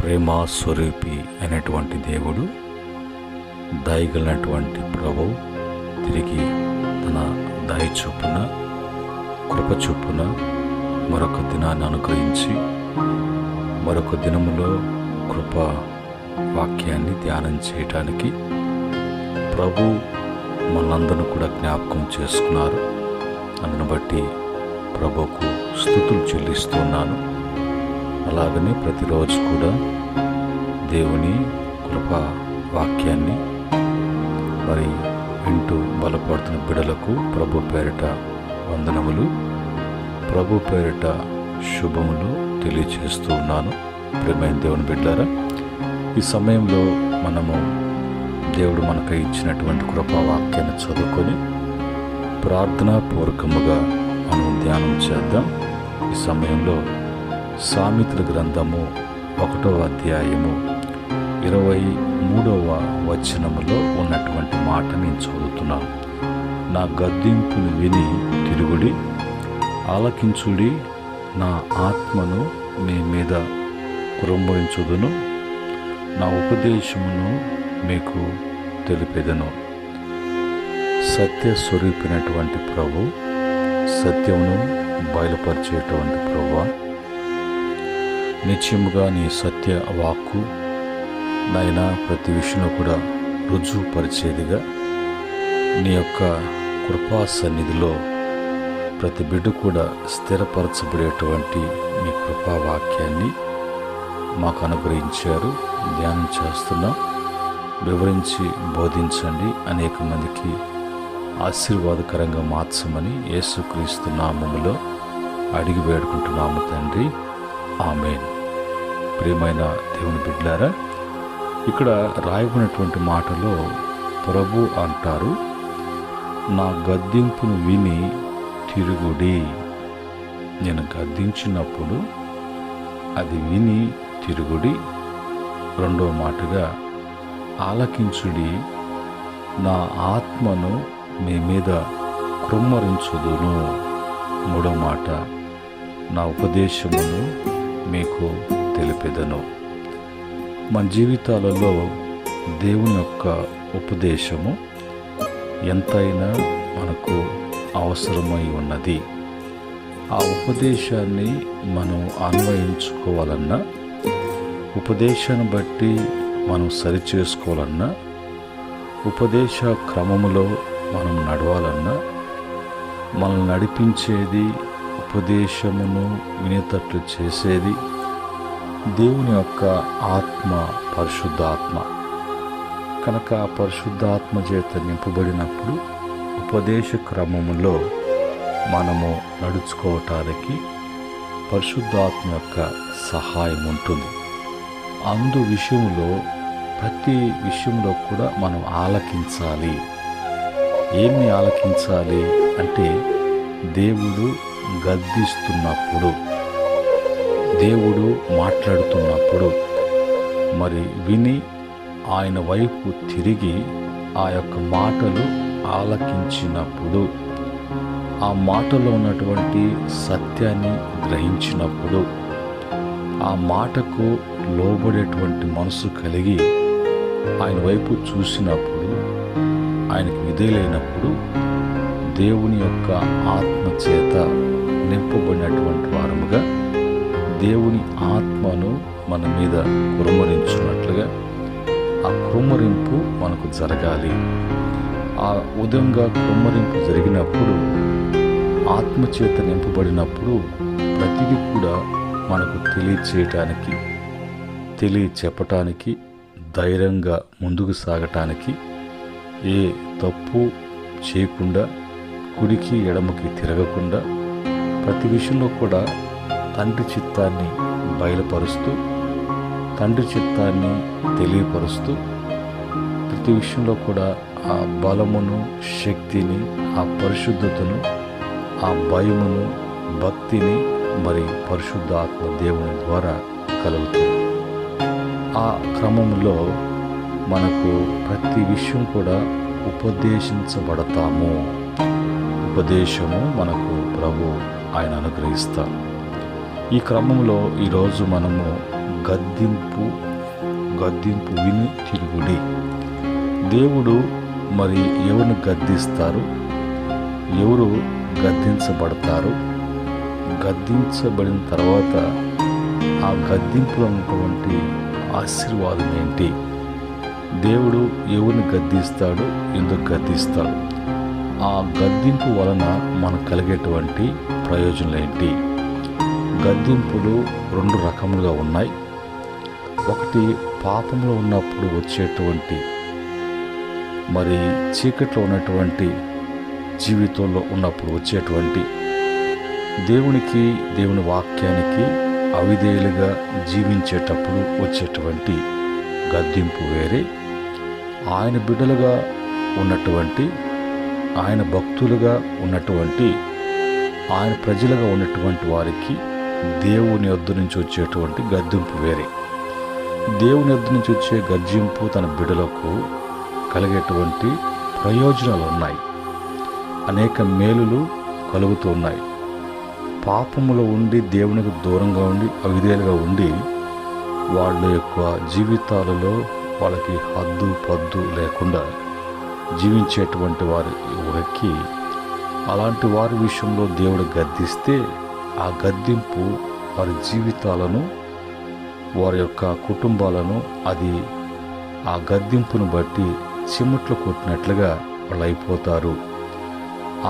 ప్రేమ స్వరూపి అయినటువంటి దేవుడు, దయగలిగినటువంటి ప్రభువు తిరిగి తన దయ చొప్పున, కృప చొప్పున మరొక దినాన్ని అనుగ్రహించి, మరొక దినములో కృప వాక్యాన్ని ధ్యానం చేయటానికి ప్రభు మనందరిని కూడా జ్ఞాపకం చేసుకున్నారు. అందును బట్టి ప్రభుకు స్తుతులు చెల్లిస్తున్నాను. అలాగనే ప్రతిరోజు కూడా దేవుని కృపా వాక్యాన్ని మరి వింటూ బలపడుతున్న బిడలకు ప్రభు పేరిట వందనములు, ప్రభు పేరిట శుభములు తెలియజేస్తూ ఉన్నాను. ప్రియమైన దేవుని బిడ్డలారా, ఈ సమయంలో మనము దేవుడు మనకు ఇచ్చినటువంటి కృపా వాక్యాన్ని చదువుకొని ప్రార్థనాపూర్వకముగా మనం ధ్యానం చేద్దాం. ఈ సమయంలో సామెతల గ్రంథము 1వ అధ్యాయము 23వ వచనములో ఉన్నటువంటి మాట నేను చదువుతున్నాను. నా గద్దింపును విని తిరుగుడి, ఆలకించుడి, నా ఆత్మను మీ మీద కురుంబరించుదును, నా ఉపదేశమును మీకు తెలిపెదను. సత్య స్వరూపినటువంటి ప్రభు, సత్యమును బయలుపరిచేటువంటి ప్రభువా, నిత్యముగా నీ సత్య వాక్కు నైనా ప్రతి విషయంలో కూడా రుజువుపరిచేదిగా నీ యొక్క కృపా సన్నిధిలో ప్రతి బిడ్డ కూడా స్థిరపరచబడేటువంటి నీ కృపా వాక్యాన్ని మాకు అనుగ్రహించారు. ధ్యానం చేస్తున్నాం. వివరించి బోధించండి, అనేక మందికి ఆశీర్వాదకరంగా మార్చమని యేసుక్రీస్తు నామములో అడిగి వేడుకుంటున్నాము తండ్రి, ఆమేన్. ప్రియమైన దేవుని బిడ్డలారా, ఇక్కడ రాయబడినటువంటి మాటలో ప్రభు అంటారు, నా గద్దింపును విని తిరుగుడి. నేను గద్దించినప్పుడు అది విని తిరుగుడి. రెండో మాటగా ఆలకించుడి, నా ఆత్మను మీ మీద కృమ్మరించుదును. మూడో మాట, నా ఉపదేశమును మీకు తెలిపెదను. మన జీవితాలలో దేవుని యొక్క ఉపదేశము ఎంతైనా మనకు అవసరమై ఉన్నది. ఆ ఉపదేశాన్ని మనం అన్వయించుకోవాలన్నా, ఉపదేశాన్ని బట్టి మనం సరిచేసుకోవాలన్నా, ఉపదేశ క్రమములో మనం నడవాలన్నా, మనల్ని నడిపించేది, ఉపదేశమును వినేటట్లు చేసేది దేవుని యొక్క ఆత్మ, పరిశుద్ధాత్మ. కనుక ఆ పరిశుద్ధాత్మ చేత నింపబడినప్పుడు ఉపదేశ క్రమములో మనము నడుచుకోవటానికి పరిశుద్ధాత్మ యొక్క సహాయం ఉంటుంది. అందు విషయంలో ప్రతి విషయంలో కూడా మనం ఆలకించాలి. ఏమి ఆలకించాలి అంటే, దేవుడు గద్దిస్తున్నప్పుడు, దేవుడు మాట్లాడుతున్నప్పుడు మరి విని ఆయన వైపు తిరిగి ఆ యొక్క మాటలు ఆలకించినప్పుడు, ఆ మాటలో ఉన్నటువంటి సత్యాన్ని గ్రహించినప్పుడు, ఆ మాటకు లోబడేటువంటి మనసు కలిగి ఆయన వైపు చూసినప్పుడు, ఆయనకు విధేయులైనప్పుడు దేవుని యొక్క ఆత్మ చేత నింపబడినటువంటి వారముగా దేవుని ఆత్మను మన మీద కుమ్మరించున్నట్లుగా ఆ కుమ్మరింపు మనకు జరగాలి. ఆ విధంగా కుమ్మరింపు జరిగినప్పుడు, ఆత్మచేత నింపబడినప్పుడు ప్రతిదీ కూడా మనకు తెలియచేయటానికి, తెలియచెప్పటానికి, ధైర్యంగా ముందుకు సాగటానికి, ఏ తప్పు చేయకుండా, కుడికి ఎడమకి తిరగకుండా, ప్రతి విషయంలో కూడా తండ్రి చిత్తాన్ని బయలుపరుస్తూ, తండ్రి చిత్తాన్ని తెలియపరుస్తూ, ప్రతి విషయంలో కూడా ఆ బలమును, శక్తిని, ఆ పరిశుద్ధతను, ఆ భయమును, భక్తిని మరి పరిశుద్ధాత్మ దేవుని ద్వారా కలుగుతుంది. ఆ క్రమంలో మనకు ప్రతి విషయం కూడా ఉపదేశించబడతాము. ఉపదేశము మనకు ప్రభు ఆయన అనుగ్రహిస్తారు. ఈ క్రమంలో ఈరోజు మనము గద్దింపు విని తిరుగుడి. దేవుడు మరి ఎవరిని గద్దిస్తారు, ఎవరు గద్దించబడతారు, గద్దించబడిన తర్వాత ఆ గద్దింపులో ఉన్నటువంటి ఆశీర్వాదం ఏంటి, దేవుడు ఎవరిని గద్దిస్తాడు, ఎందుకు గద్దిస్తాడు, ఆ గద్దింపు వలన మనకు కలిగేటువంటి ప్రయోజనాలు ఏంటి. గద్దింపులు 2 రకములుగా ఉన్నాయి. ఒకటి పాపంలో ఉన్నప్పుడు వచ్చేటువంటి, మరి చీకట్లో ఉన్నటువంటి జీవితంలో ఉన్నప్పుడు వచ్చేటువంటి, దేవునికి దేవుని వాక్యానికి అవిధేయులుగా జీవించేటప్పుడు వచ్చేటువంటి గద్దింపు వేరే. ఆయన బిడ్డలుగా ఉన్నటువంటి, ఆయన భక్తులుగా ఉన్నటువంటి, ఆయన ప్రజలుగా ఉన్నటువంటి వారికి దేవుని యొద్ద నుంచి వచ్చేటువంటి గద్దింపు వేరే. దేవుని యొద్ద నుంచి వచ్చే గద్దింపు తన బిడ్డలకు కలిగేటువంటి ప్రయోజనాలు ఉన్నాయి, అనేక మేలులు కలుగుతూ ఉన్నాయి. పాపములో ఉండి దేవునికి దూరంగా ఉండి అవిధేయులుగా ఉండి వాళ్ళ యొక్క జీవితాలలో వాళ్ళకి హద్దు పద్దు లేకుండా జీవించేటువంటి వారికి, అలాంటి వారి విషయంలో దేవుడు గద్దిస్తే ఆ గద్దింపు వారి జీవితాలను, వారి యొక్క కుటుంబాలను, అది ఆ గద్దింపును బట్టి చిమ్ముట్లు కొట్టినట్లుగా వాళ్ళు అయిపోతారు.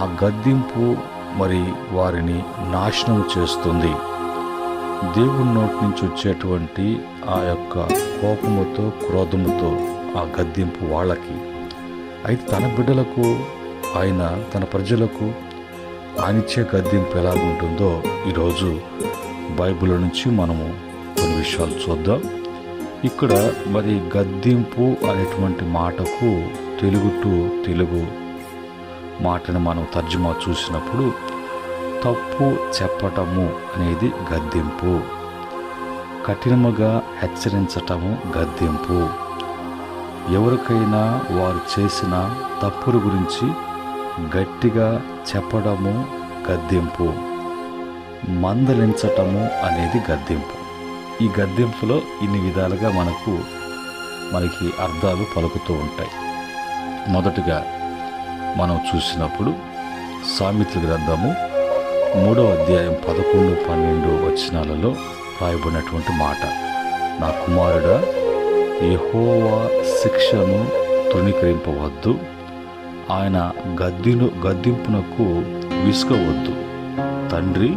ఆ గద్దింపు మరి వారిని నాశనం చేస్తుంది. దేవుని నోటి నుంచి వచ్చేటువంటి ఆ యొక్క కోపముతో, క్రోధముతో ఆ గద్దింపు వాళ్ళకి. అయితే తన బిడ్డలకు, ఆయన తన ప్రజలకు ఆయన ఇచ్చే గద్దింపు ఎలాగుంటుందో ఈరోజు బైబిల్ నుంచి మనము కొన్ని విషయాలు చూద్దాం. ఇక్కడ మరి గద్దింపు అనేటువంటి మాటకు తెలుగు మాటను మనం తర్జుమా చూసినప్పుడు తప్పు చెప్పటము అనేది గద్దింపు, కఠినముగా హెచ్చరించటము గద్దింపు, ఎవరికైనా వారు చేసిన తప్పుల గురించి గట్టిగా చెప్పడము గద్దింపు, మందలించటము అనేది గద్దింపు. ఈ గద్దింపులో ఇన్ని విధాలుగా మనకి అర్థాలు పలుకుతూ ఉంటాయి. మొదటగా మనం చూసినప్పుడు సామెతల గ్రంథము 3వ అధ్యాయం 11-12 వచనాలలో రాయబడినటువంటి మాట, నా కుమారుడా, యెహోవా శిక్షను తృణీకరింపవద్దు, ఆయన గద్దింపునకు విసుగవద్దు. తండ్రి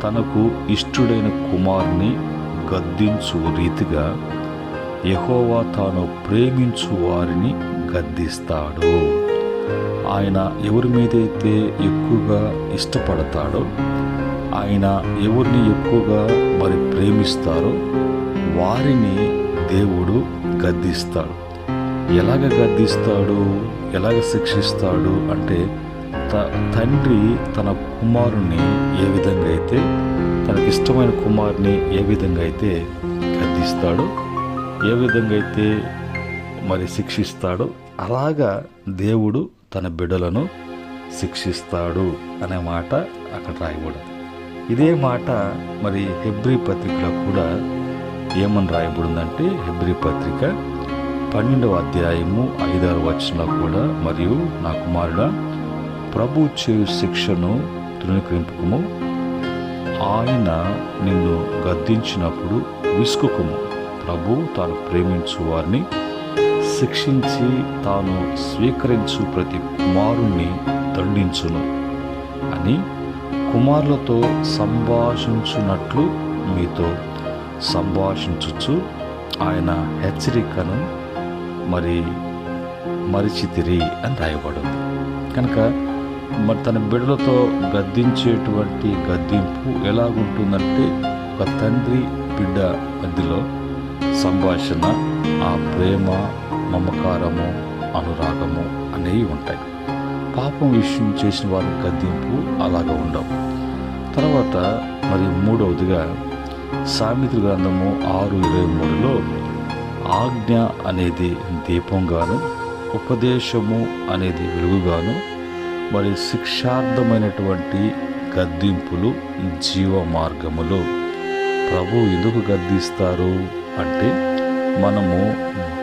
తనకు ఇష్టుడైన కుమారుని గద్దించు రీతిగా యెహోవా తాను ప్రేమించు వారిని గద్దిస్తాడు. ఆయన ఎవరి మీదైతే ఎక్కువగా ఇష్టపడతాడో, ఆయన ఎవరిని ఎక్కువగా మరి ప్రేమిస్తారో వారిని దేవుడు గద్దిస్తాడు. ఎలాగ గద్దిస్తాడు, ఎలాగ శిక్షిస్తాడు అంటే, తండ్రి తన కుమారుని ఏ విధంగా అయితే, తనకిష్టమైన కుమారుని ఏ విధంగా అయితే గద్దిస్తాడో, ఏ విధంగా అయితే మరి శిక్షిస్తాడో, అలాగా దేవుడు తన బిడ్డలను శిక్షిస్తాడు అనే మాట అక్కడ రాయబడింది. ఇదే మాట మరి హెబ్రీ పత్రికలో కూడా ఏమని రాయబడిందంటే, హెబ్రీ పత్రిక 12వ అధ్యాయము 5-6 వచనంలో కూడా, మరియు నా కుమారుడా, ప్రభు చేయు శిక్షను తృణీకరింపకము, ఆయన నిన్ను గద్దించినప్పుడు విసుకుము, ప్రభు తాను ప్రేమించు వారిని శిక్షించి తాను స్వీకరించు ప్రతి కుమారుణ్ణి దండించును అని కుమారులతో సంభాషించున్నట్లు మీతో సంభాషించుచు ఆయన హెచ్చరికను మరిచితిరి అని రాయబడింది. కనుక మరి తన బిడ్డలతో గద్దించేటువంటి గద్దింపు ఎలాగుంటుందంటే, ఒక తండ్రి బిడ్డ మధ్యలో సంభాషణ, ఆ ప్రేమ, మమకారము, అనురాగము అనేవి ఉంటాయి. పాపం విషయం చేసిన వారి గద్దింపు అలాగా ఉండవు. తర్వాత మరి 3వదిగా సామెతల గ్రంథము 6:23లో ఆజ్ఞ అనేది దీపంగాను, ఉపదేశము అనేది వెలుగుగాను, మరి శిక్షార్థమైనటువంటి గద్దింపులు జీవ మార్గములు. ప్రభు ఎందుకు గద్దిస్తారు అంటే, మనము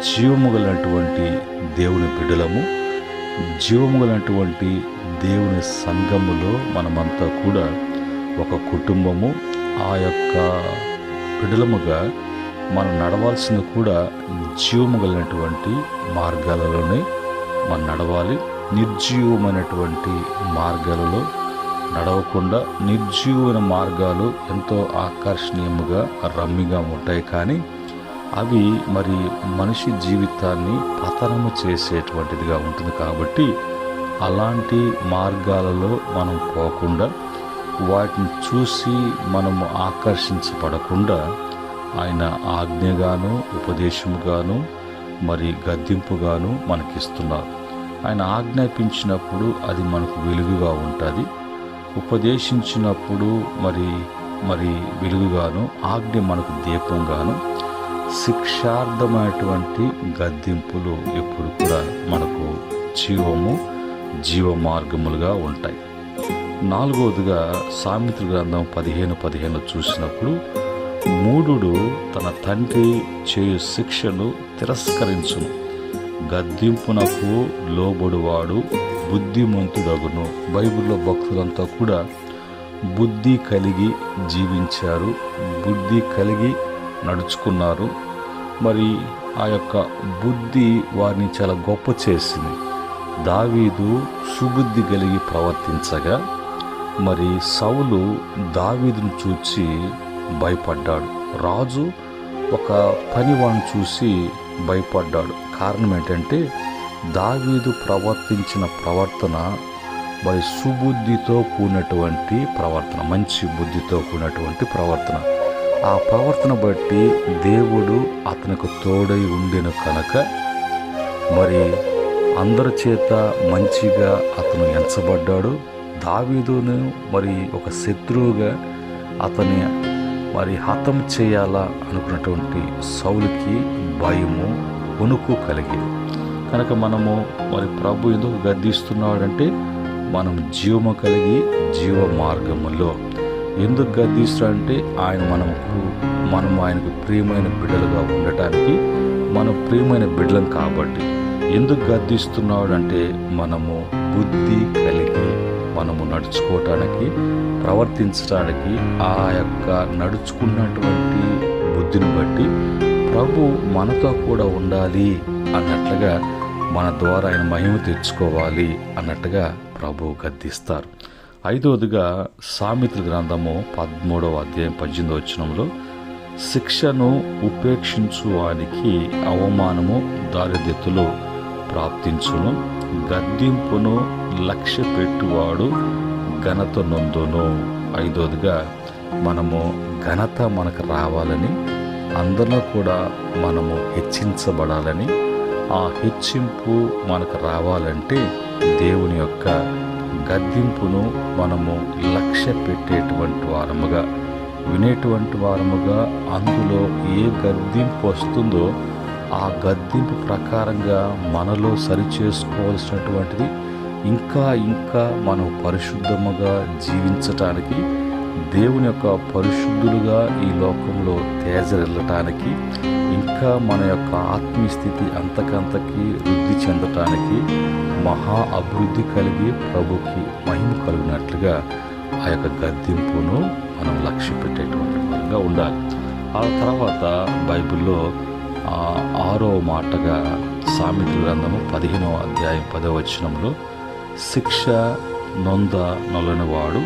జీవము గలటువంటి దేవుని బిడ్డలము, జీవము గలటువంటి దేవుని సంఘములో మనమంతా కూడా ఒక కుటుంబము. ఆ యొక్క బిడ్డలముగా మనం నడవాల్సింది కూడా జీవము కలిగినటువంటి మార్గాలలోనే మనం నడవాలి. నిర్జీవమైనటువంటి మార్గాలలో నడవకుండా, నిర్జీవమైన మార్గాలు ఎంతో ఆకర్షణీయముగా రమ్మిగా ఉంటాయి, కానీ అవి మరి మనిషి జీవితాన్ని పతనము చేసేటువంటిదిగా ఉంటుంది. కాబట్టి అలాంటి మార్గాలలో మనం పోకుండా, వాటిని చూసి మనము ఆకర్షించబడకుండా, ఆయన ఆజ్ఞగాను ఉపదేశముగాను మరి గద్దింపుగాను మనకిస్తున్నారు. ఆయన ఆజ్ఞాపించినప్పుడు అది మనకు వెలుగుగా ఉంటుంది, ఉపదేశించినప్పుడు మరి వెలుగుగాను, ఆజ్ఞ మనకు దీపంగాను, శిక్షార్థమైనటువంటి గద్దింపులు ఎప్పుడు కూడా మనకు జీవ మార్గములుగా ఉంటాయి. 4వదిగా సామెతల గ్రంథం 15:15 చూసినప్పుడు, మూఢుడు తన తండ్రి చేయు శిక్షను తిరస్కరించును, గద్దింపునకు లోబడువాడు బుద్ధిమంతుడగును. బైబిల్లో భక్తులంతా కూడా బుద్ధి కలిగి జీవించారు, బుద్ధి కలిగి నడుచుకున్నారు. మరి ఆ యొక్క బుద్ధి వారిని చాలా గొప్ప చేసింది. దావీదు సుబుద్ధి కలిగి ప్రవర్తించగా, మరి సౌలు దావీదును చూచి భయపడ్డాడు. రాజు ఒక పనివాణ్ణి చూసి భయపడ్డాడు. కారణం ఏంటంటే, దావీదు ప్రవర్తించిన ప్రవర్తన మరి సుబుద్ధితో కూడినటువంటి ప్రవర్తన, మంచి బుద్ధితో కూడినటువంటి ప్రవర్తన. ఆ ప్రవర్తన బట్టి దేవుడు అతనికి తోడై ఉండెను కనుక మరి అందరి చేత మంచిగా అతను ఎంచబడ్డాడు. దావీదును మరి ఒక శత్రువుగా అతన్ని మరి హతం చేయాలా అనుకున్నటువంటి సౌలుకి భయము, వణుకు కలిగేది. కనుక మనము మరి ప్రభు ఎందుకు గద్దిస్తున్నాడంటే, మనం జీవము కలిగి జీవ మార్గములో ఎందుకు గద్దిస్తాడంటే, మనము ఆయనకు ప్రియమైన బిడ్డలుగా ఉండటానికి, మనం ప్రియమైన బిడ్డలం కాబట్టి. ఎందుకు గద్దిస్తున్నాడంటే, మనము బుద్ధి కలిగి మనము నడుచుకోవటానికి, ప్రవర్తించడానికి, ఆ యొక్క నడుచుకున్నటువంటి బుద్ధిని బట్టి ప్రభు మనతో కూడా ఉండాలి అన్నట్లుగా, మన ద్వారా ఆయన మహిమ తెచ్చుకోవాలి అన్నట్టుగా ప్రభు గద్దిస్తారు. 5వదిగా సామెతల గ్రంథము 13:18 శిక్షను ఉపేక్షించు వానికి అవమానము దారిద్ర్యతలో ప్రాప్తించును, గద్దింపును లక్ష్య పెట్టువాడు ఘనత నొందును. 5వదిగా మనము ఘనత మనకు రావాలని, అందరిలో కూడా మనము హెచ్చించబడాలని, ఆ హెచ్చింపు మనకు రావాలంటే దేవుని యొక్క గద్దింపును మనము లక్ష్య పెట్టేటువంటి వారముగా, వినేటువంటి వారముగా, అందులో ఏ గద్దింపు వస్తుందో ఆ గద్దింపు ప్రకారంగా మనలో సరిచేసుకోవాల్సినటువంటిది ఇంకా మనం పరిశుద్ధముగా జీవించటానికి, దేవుని యొక్క పరిశుద్ధులుగా ఈ లోకంలో తేజరెళ్ళటానికి, ఇంకా మన యొక్క ఆత్మీయ స్థితి అంతకంతకి వృద్ధి చెందటానికి, మహా అభివృద్ధి కలిగి ప్రభుకి మహిమ కలిగినట్లుగా ఆ యొక్క గద్దింపును మనం లక్ష్య పెట్టేటువంటి విధంగా ఉండాలి. ఆ తర్వాత బైబిల్లో 6వ మాటగా సామెతల గ్రంథము 15:10 శిక్ష నొలనివాడు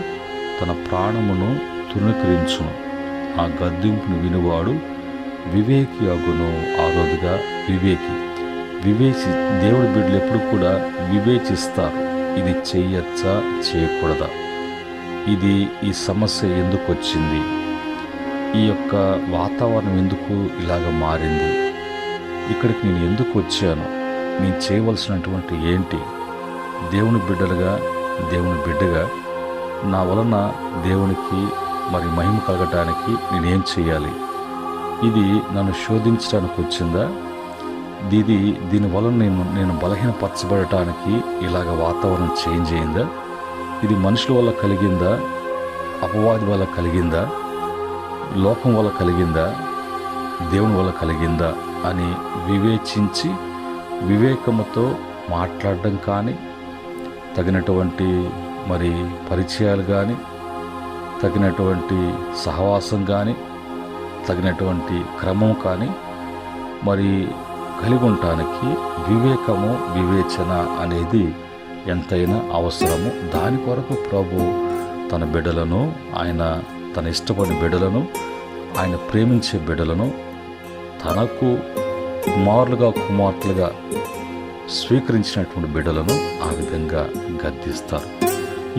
తన ప్రాణమును తృణీకరించును, ఆ గద్దింపును వినివాడు వివేకి అగును. 6వదిగా వివేచి దేవుడి బిడ్డలు ఎప్పుడు కూడా వివేచిస్తారు. ఇది చేయొచ్చా, చేయకూడదా, ఈ సమస్య ఎందుకు వచ్చింది, ఈ యొక్క వాతావరణం ఎందుకు ఇలాగ మారింది, ఇక్కడికి నేను ఎందుకు వచ్చాను, నేను చేయవలసినటువంటి ఏంటి, దేవుని బిడ్డగా నా వలన దేవునికి మరి మహిమ కలగటానికి నేనేం చేయాలి, ఇది నన్ను శోధించడానికి వచ్చిందా, దీనివల్ల నేను బలహీనపరచబడటానికి ఇలాగ వాతావరణం చేంజ్ అయిందా, ఇది మనుషుల వల్ల కలిగిందా, అపవాది వల్ల కలిగిందా, లోకం వల్ల కలిగిందా, దేవుని వల్ల కలిగిందా అని వివేచించి వివేకముతో మాట్లాడడం కానీ, తగినటువంటి మరి పరిచయాలు కానీ, తగినటువంటి సహవాసం కానీ, తగినటువంటి క్రమం కానీ మరి కలిగి ఉండటానికి వివేకము, వివేచన అనేది ఎంతైనా అవసరము. దాని కొరకు ప్రభు తన బిడ్డలను, ఆయన తన ఇష్టపడిన బిడ్డలను, ఆయన ప్రేమించే బిడ్డలను తనకు కుమారులుగా, కుమార్తెలుగా స్వీకరించినటువంటి బిడ్డలను ఆ విధంగా గద్దిస్తారు.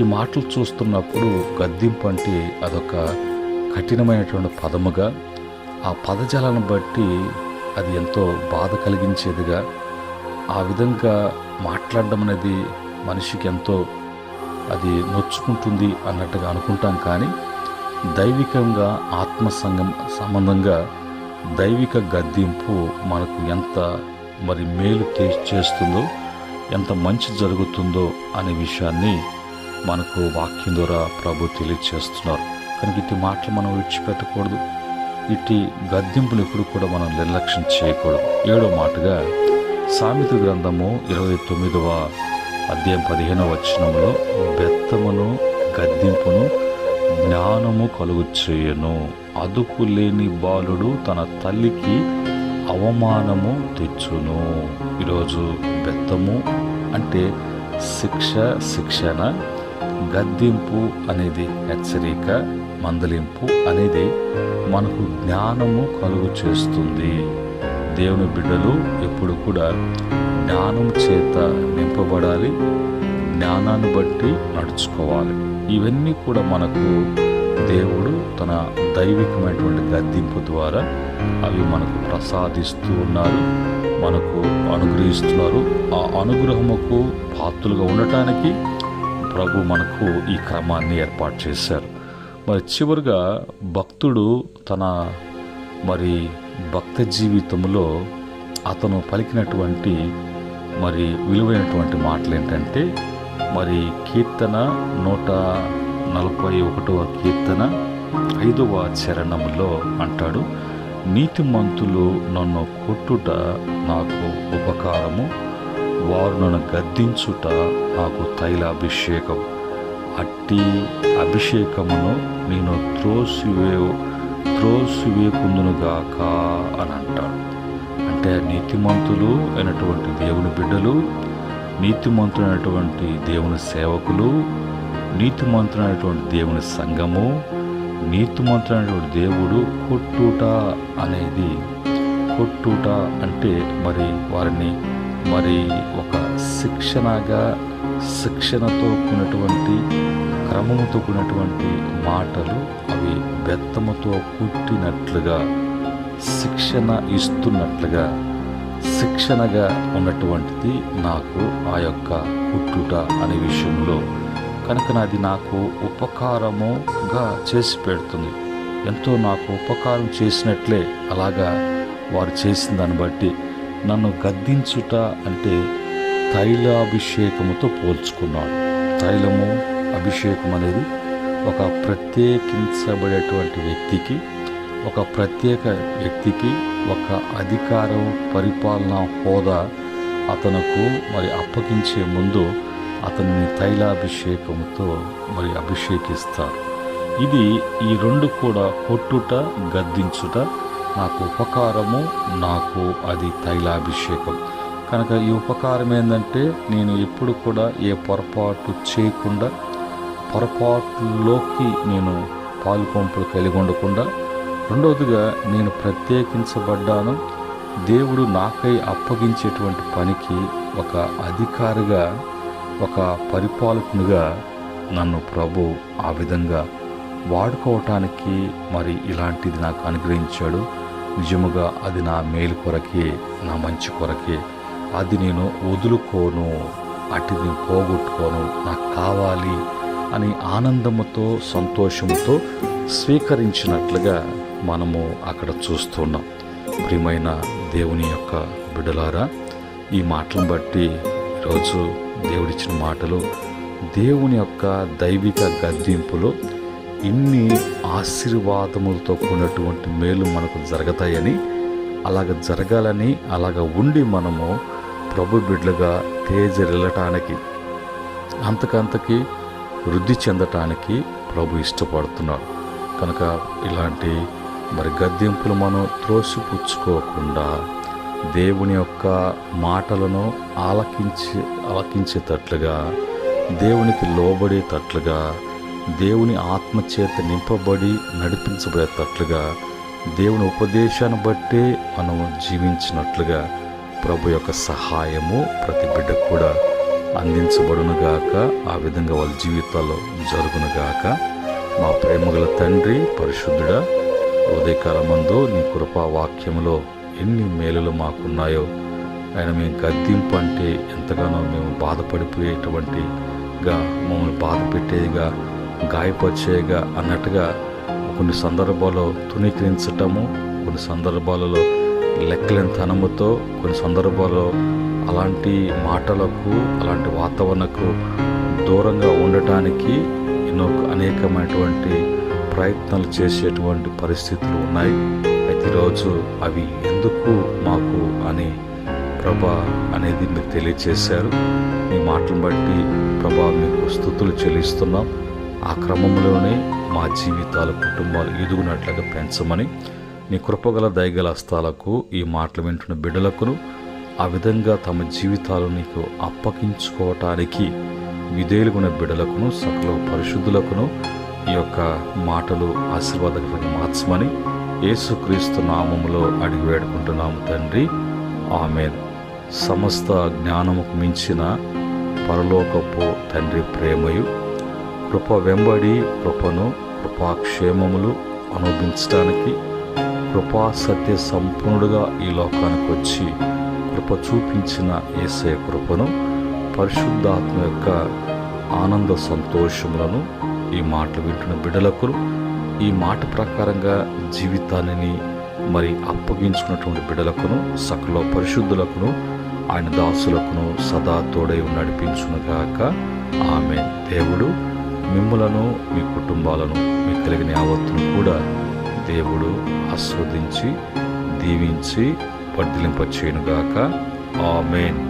ఈ మాటలు చూస్తున్నప్పుడు గద్దింపు అంటే అదొక కఠినమైనటువంటి పదముగా, ఆ పదజాలను బట్టి అది ఎంతో బాధ కలిగించేదిగా, ఆ విధంగా మాట్లాడడం అనేది మనిషికి ఎంతో అది నొచ్చుకుంటుంది అన్నట్టుగా అనుకుంటాం. కానీ దైవికంగా, సంబంధంగా దైవిక గద్దింపు మనకు ఎంత మరి మేలు చేస్తుందో, ఎంత మంచి జరుగుతుందో అనే విషయాన్ని మనకు వాక్యం ద్వారా ప్రభు తెలియచేస్తున్నారు. కనుక ఇటు మాటలు మనం విడిచిపెట్టకూడదు. ఇటు గద్దింపులు ఎప్పుడు కూడా మనం నిర్లక్ష్యం చేయకూడదు. 7వ మాటగా సామెతల గ్రంథము 29వ అధ్యాయం 15వ వచనంలో, బెత్తమును గద్దింపును జ్ఞానము కలుగు చేయను, అదుపు లేని బాలుడు తన తల్లికి అవమానము తెచ్చును. ఈరోజు బెత్తము అంటే శిక్షణ, గద్దింపు అనేది హెచ్చరిక, మందలింపు అనేది మనకు జ్ఞానము కలుగు చేస్తుంది. దేవుని బిడ్డలు ఎప్పుడు కూడా జ్ఞానం చేత నింపబడాలి, జ్ఞానాన్ని బట్టి నడుచుకోవాలి. ఇవన్నీ కూడా మనకు దేవుడు తన దైవికమైనటువంటి గద్దింపు ద్వారా అవి మనకు ప్రసాదిస్తూ ఉన్నారు, మనకు అనుగ్రహిస్తున్నారు. ఆ అనుగ్రహముకు పాత్రలుగా ఉండటానికి ప్రభు మనకు ఈ క్రమాన్ని ఏర్పాటు చేశారు. మరి చివరిగా భక్తుడు తన మరి భక్త జీవితంలో అతను పలికినటువంటి మరి విలువైనటువంటి మాటలు ఏంటంటే, మరి కీర్తన 141వ కీర్తన 5వ చరణంలో అంటాడు, నీతిమంతులు నన్ను కొట్టుట నాకు ఉపకారము, వారు నన్ను గద్దించుట నాకు తైలాభిషేకం, అట్టి అభిషేకమును నేను త్రోసివేకుందునుగాక అని అంటాడు. అంటే నీతిమంతులు అయినటువంటి దేవుని బిడ్డలు, నీతిమంతులైనటువంటి దేవుని సేవకులు, నీతిమంతులైనటువంటి దేవుని సంఘము, నీతిమంతులైనటువంటి దేవుడు కొట్టుట అంటే మరి వారిని మరి ఒక శిక్షణతో కూడినటువంటి, క్రమముతో కూడినటువంటి మాటలు, అవి బెత్తముతో కుట్టినట్లుగా, శిక్షణ ఇస్తున్నట్లుగా, శిక్షణగా ఉన్నటువంటిది నాకు ఆ యొక్క కుట్టుట అనే విషయంలో. కనుక అది నాకు ఉపకారముగా చేసి పెడుతుంది, ఎంతో నాకు ఉపకారం చేసినట్లే. అలాగా వారు చేసిన దాన్ని బట్టి నన్ను గద్దించుట అంటే తైలాభిషేకముతో పోల్చుకున్నాడు. తైలము, అభిషేకం అనేది ఒక ప్రత్యేకించబడేటువంటి వ్యక్తికి, ఒక ప్రత్యేక వ్యక్తికి ఒక అధికారం, పరిపాలన హోదా అతనుకు మరి అప్పగించే ముందు అతన్ని తైలాభిషేకంతో మరి అభిషేకిస్తారు. ఈ రెండు కూడా కొట్టుట, గద్దించుట నాకు ఉపకారము, నాకు అది తైలాభిషేకం. కనుక ఈ ఉపకారం ఏంటంటే, నేను ఎప్పుడు కూడా ఏ పొరపాటు చేయకుండా, పొరపాటులోకి నేను పాలు పంపులు కలిగి ఉండకుండా, రెండవదిగా నేను ప్రత్యేకించబడ్డాను, దేవుడు నాకై అప్పగించేటువంటి పనికి ఒక అధికారిగా, ఒక పరిపాలకునిగా నన్ను ప్రభు ఆ విధంగా వాడుకోవటానికి మరి ఇలాంటిది నాకు అనుగ్రహించాడు. నిజముగా అది నా మేలు కొరకే, నా మంచి కొరకే. అది నేను వదులుకోను, అటు నేను పోగొట్టుకోను, నాకు కావాలి అని ఆనందముతో, సంతోషంతో స్వీకరించినట్లుగా మనము అక్కడ చూస్తున్నాం. ప్రియమైన దేవుని యొక్క బిడ్డలారా, ఈ మాటలను బట్టి ఈరోజు దేవుడిచ్చిన మాటలు, దేవుని యొక్క దైవిక గద్దింపులో ఇన్ని ఆశీర్వాదములతో కూడినటువంటి మేలు మనకు జరుగుతాయని, అలాగ జరగాలని, అలాగ ఉండి మనము ప్రభు బిడ్డలుగా తేజరిల్లటానికి, అంతకంతకి వృద్ధి చెందటానికి ప్రభు ఇష్టపడుతున్నాడు. కనుక ఇలాంటి గద్దింపులు మనం త్రోసిపుచ్చుకోకుండా దేవుని యొక్క మాటలను ఆలకించేటట్లుగా, దేవునికి లోబడేటట్లుగా, దేవుని ఆత్మచేత నింపబడి నడిపించబడేటట్లుగా, దేవుని ఉపదేశాన్ని బట్టి మనము జీవించినట్లుగా ప్రభు యొక్క సహాయము ప్రతి బిడ్డ కూడా అందించబడునుగాక. ఆ విధంగా వాళ్ళ జీవితాల్లో జరుగునుగాక. మా ప్రేమగల తండ్రి, పరిశుద్ధుడా, ఉదయకాలమందు నీ కృపా వాక్యములో ఎన్ని మేలులు మాకున్నాయో ఆయన, మేము గద్దింపు అంటే ఎంతగానో మేము బాధపడిపోయేటువంటిగా, మమ్మల్ని బాధ పెట్టేదిగా, గాయపరిచేగా అన్నట్టుగా కొన్ని సందర్భాల్లో తుణీకరించటము, కొన్ని సందర్భాలలో లెక్కలేనితనముతో, కొన్ని సందర్భాల్లో అలాంటి మాటలకు, అలాంటి వాతావరణకు దూరంగా ఉండటానికి అనేకమైనటువంటి ప్రయత్నాలు చేసేటువంటి పరిస్థితులు ఉన్నాయి. అయితే ఈరోజు అవి ఎందుకు మాకు అని ప్రభా అనేది మీరు తెలియచేశారు. మీ మాటలను బట్టి ప్రభా మీకు స్తుతులు చెల్లిస్తున్నాం. ఆ క్రమంలోనే మా జీవితాల, కుటుంబాలు ఎదుగునట్లుగా పెంచమని నీ కృపగల దయగల హస్తాలకు, ఈ మాటలు వింటున్న బిడ్డలకును, ఆ విధంగా తమ జీవితాలు నీకు అప్పగించుకోవటానికి విధేయులుగున్న బిడ్డలకును, సకల పరిశుద్ధులకును ఈ యొక్క మాటలు ఆశీర్వాదకరంగా మార్చమని యేసుక్రీస్తు నామములో అడిగి వేడుకుంటున్నాము తండ్రి, ఆమేన్. సమస్త జ్ఞానముకు మించిన పరలోకపు తండ్రి ప్రేమయు, కృప వెంబడి కృపను, కృపాక్షేమములు అనుభవించడానికి, కృపా సత్య సంపూర్ణుడుగా ఈ లోకానికి వచ్చి కృప చూపించిన యేసయ్య కృపను, పరిశుద్ధాత్మ యొక్క ఆనంద సంతోషములను ఈ మాటలు వింటున్న బిడ్డలకు, ఈ మాట ప్రకారంగా జీవితాన్ని అప్పగించుకున్నటువంటి బిడ్డలకును, సకల పరిశుద్ధులకును, ఆయన దాసులకును సదా తోడై నడిపించునుగాక. ఆమేన్. దేవుడు మిమ్ములను, మీ కుటుంబాలను, మీకు కలిగిన యావత్తును కూడా దేవుడు ఆస్వాదించి, దీవించి, వర్ధిలింపచేయునుగాక. ఆమేన్.